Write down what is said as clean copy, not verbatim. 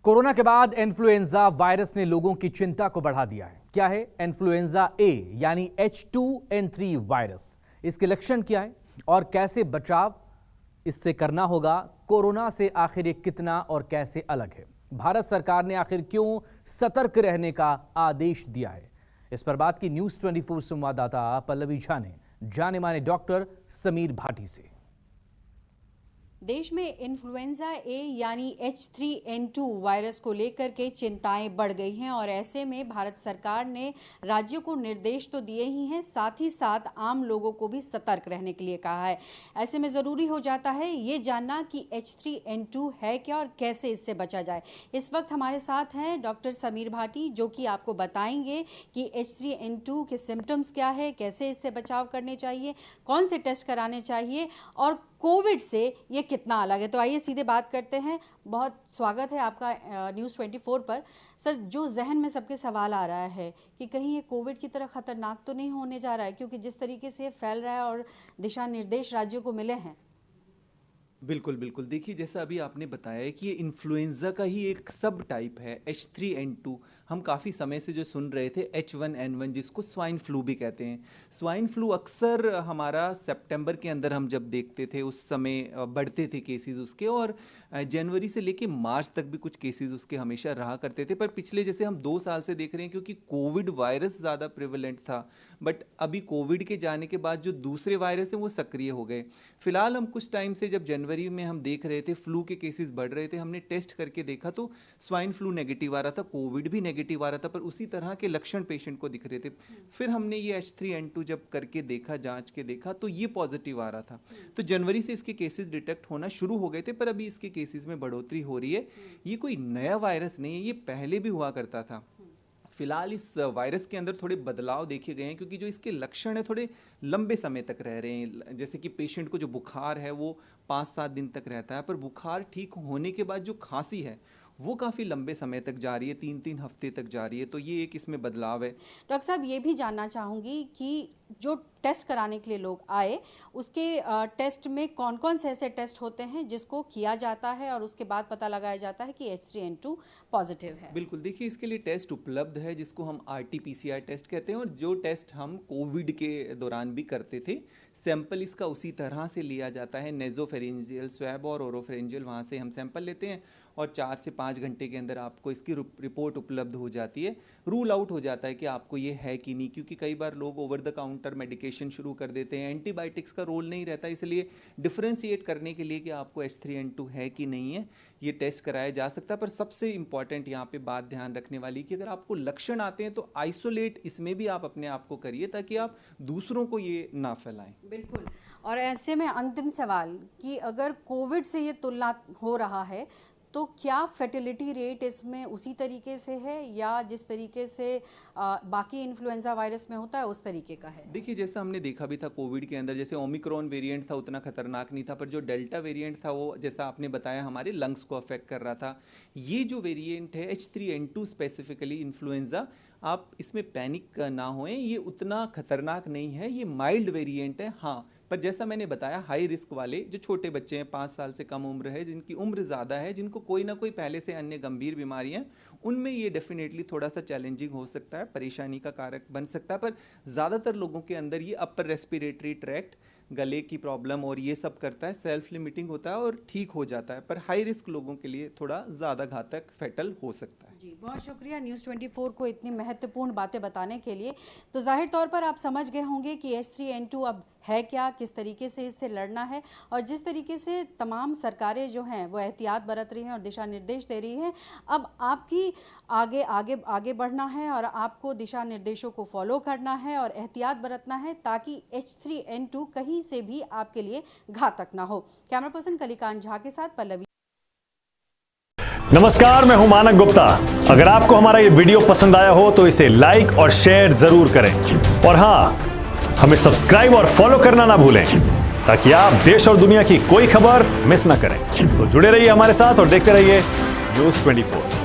Corona के बाद influenza virus ने लोगों की चिंता को बढ़ा दिया है। क्या है इन्फ्लुएंजा ए यानी H2N3 वायरस? इसके लक्षण क्या है और कैसे बचाव इससे करना होगा? कोरोना से आखिर ये कितना और कैसे अलग है? भारत सरकार ने आखिर क्यों सतर्क रहने का आदेश दिया है? इस पर बात की न्यूज़ 24 संवाददाता पल्लवी झा ने जाने माने डॉक्टर समीर भाटी से। देश में इन्फ्लुएंजा ए यानी H3N2 वायरस को लेकर के चिंताएं बढ़ गई हैं और ऐसे में भारत सरकार ने राज्यों को निर्देश तो दिए ही हैं, साथ ही साथ आम लोगों को भी सतर्क रहने के लिए कहा है। ऐसे में ज़रूरी हो जाता है ये जानना कि H3N2 है क्या और कैसे इससे बचा जाए। इस वक्त हमारे साथ हैं डॉक्टर समीर भाटी, जो कि आपको बताएंगे कि H3N2 के सिम्टम्स क्या है, कैसे इससे बचाव करने चाहिए, कौन से टेस्ट कराने चाहिए और कोविड से ये कितना अलग है। तो आइए सीधे बात करते हैं। बहुत स्वागत है आपका न्यूज़ 24 पर। सर, जो जहन में सबके सवाल आ रहा है कि कहीं ये कोविड की तरह खतरनाक तो नहीं होने जा रहा है, क्योंकि जिस तरीके से ये फैल रहा है और दिशा निर्देश राज्यों को मिले हैं। बिल्कुल बिल्कुल, देखिए जैसा अभी आपने बताया है कि ये इन्फ्लुएंजा का ही एक सब टाइप है H3N2। हम काफ़ी समय से जो सुन रहे थे H1N1, जिसको स्वाइन फ्लू भी कहते हैं। स्वाइन फ्लू अक्सर हमारा सितंबर के अंदर हम जब देखते थे उस समय बढ़ते थे केसेस उसके, और जनवरी से लेके मार्च तक भी कुछ केसेस उसके हमेशा रहा करते थे। पर पिछले जैसे हम 2 साल से देख रहे हैं, क्योंकि कोविड वायरस ज़्यादा प्रिवेलेंट था, बट अभी कोविड के जाने के बाद जो दूसरे वायरस हैं वो सक्रिय हो गए। फिलहाल हम कुछ टाइम से जब जनवरी में हम देख रहे थे फ्लू के केसेस बढ़ रहे थे, हमने टेस्ट करके देखा तो स्वाइन फ्लू नेगेटिव आ रहा था, कोविड भी नेगेटिव आ रहा था, पर उसी तरह के लक्षण पेशेंट को दिख रहे थे। फिर हमने ये H3N2 जब करके देखा, जांच के देखा, तो ये पॉजिटिव आ रहा था। तो जनवरी से इसके केसेस डिटेक्ट होना शुरू हो गए थे, पर अभी इसके केसेस में बढ़ोतरी हो रही है। ये कोई नया वायरस नहीं है, ये पहले भी हुआ करता था। फिलहाल इस वायरस के अंदर थोड़े बदलाव देखे गए हैं, क्योंकि जो इसके लक्षण है थोड़े लंबे समय तक रह रहे हैं। जैसे कि पेशेंट को जो बुखार है वो 5-7 दिन तक रहता है, पर बुखार ठीक होने के बाद जो खांसी है वो काफ़ी लंबे समय तक जा रही है, 3-3 हफ्ते तक जा रही है। तो ये एक इसमें बदलाव है। डॉक्टर साहब, ये भी जानना चाहूँगी कि जो टेस्ट कराने के लिए लोग आए, उसके टेस्ट में कौन कौन से ऐसे टेस्ट होते हैं जिसको किया जाता है और उसके बाद पता लगाया जाता है कि H3N2 पॉजिटिव है? बिल्कुल, देखिए इसके लिए टेस्ट उपलब्ध है जिसको हम RT-PCR टेस्ट कहते हैं, और जो टेस्ट हम कोविड के दौरान भी करते थे। सैंपल इसका उसी तरह से लिया जाता है, नेजोफेरेंजियल स्वैब और ओरोफेरेंजियल, वहाँ से हम सैंपल लेते हैं और 4 से 5 घंटे के अंदर आपको इसकी रिपोर्ट उपलब्ध हो जाती है। रूल आउट हो जाता है कि आपको ये है कि नहीं, क्योंकि कई बार लोग ओवर द काउंटर मेडिकेशन शुरू कर देते हैं। एंटीबायोटिक्स का रोल नहीं रहता, इसलिए डिफ्रेंशिएट करने के लिए कि आपको H3N2 है कि नहीं है, ये टेस्ट कराया जा सकता है। पर सबसे इंपॉर्टेंट यहाँ पे बात ध्यान रखने वाली कि अगर आपको लक्षण आते हैं तो आइसोलेट इसमें भी आप अपने आप को करिए, ताकि आप दूसरों को ये ना फैलाएं। बिल्कुल। और ऐसे में अंतिम सवाल कि अगर कोविड से ये तुलना हो रहा है तो क्या फर्टिलिटी रेट इसमें उसी तरीके से है या जिस तरीके से बाकी इन्फ्लुएंजा वायरस में होता है उस तरीके का है? देखिए जैसा हमने देखा भी था कोविड के अंदर, जैसे ओमिक्रॉन वेरिएंट था उतना खतरनाक नहीं था, पर जो डेल्टा वेरिएंट था वो जैसा आपने बताया हमारे लंग्स को अफेक्ट कर रहा था। ये जो वेरिएंट है H3N2 स्पेसिफिकली इन्फ्लुएंजा, आप इसमें पैनिक ना होएं, ये उतना खतरनाक नहीं है, ये माइल्ड वेरिएंट है। हाँ, पर जैसा मैंने बताया हाई रिस्क वाले जो छोटे बच्चे हैं, 5 साल से कम उम्र है, जिनकी उम्र ज़्यादा है, जिनको कोई ना कोई पहले से अन्य गंभीर बीमारियां, उनमें ये डेफिनेटली थोड़ा सा चैलेंजिंग हो सकता है, परेशानी का कारक बन सकता है। पर ज़्यादातर लोगों के अंदर ये अपर रेस्पिरेटरी ट्रैक्ट, गले की प्रॉब्लम और ये सब करता है, सेल्फ लिमिटिंग होता है और ठीक हो जाता है। पर हाई रिस्क लोगों के लिए थोड़ा ज़्यादा घातक फैटल हो सकता है। जी, बहुत शुक्रिया न्यूज़ 24 को इतनी महत्वपूर्ण बातें बताने के लिए। तो जाहिर तौर पर आप समझ गए होंगे कि H3N2 अब है क्या, किस तरीके से इससे लड़ना है, और जिस तरीके से तमाम सरकारें जो हैं वो एहतियात बरत रही हैं और दिशा निर्देश दे रही हैं। अब आपकी आगे आगे आगे बढ़ना है और आपको दिशा निर्देशों को फॉलो करना है और एहतियात बरतना है, ताकि H3N2 कहीं से भी आपके लिए घातक ना हो। कैमरा पर्सन कलिकांत झा के साथ पल्लवी। नमस्कार, मैं हूं मानक गुप्ता। अगर आपको हमारा ये वीडियो पसंद आया हो तो इसे लाइक और शेयर जरूर करें, और हां, हमें सब्सक्राइब और फॉलो करना ना भूलें, ताकि आप देश और दुनिया की कोई खबर मिस ना करें। तो जुड़े रहिए हमारे साथ और देखते रहिए न्यूज़ 24।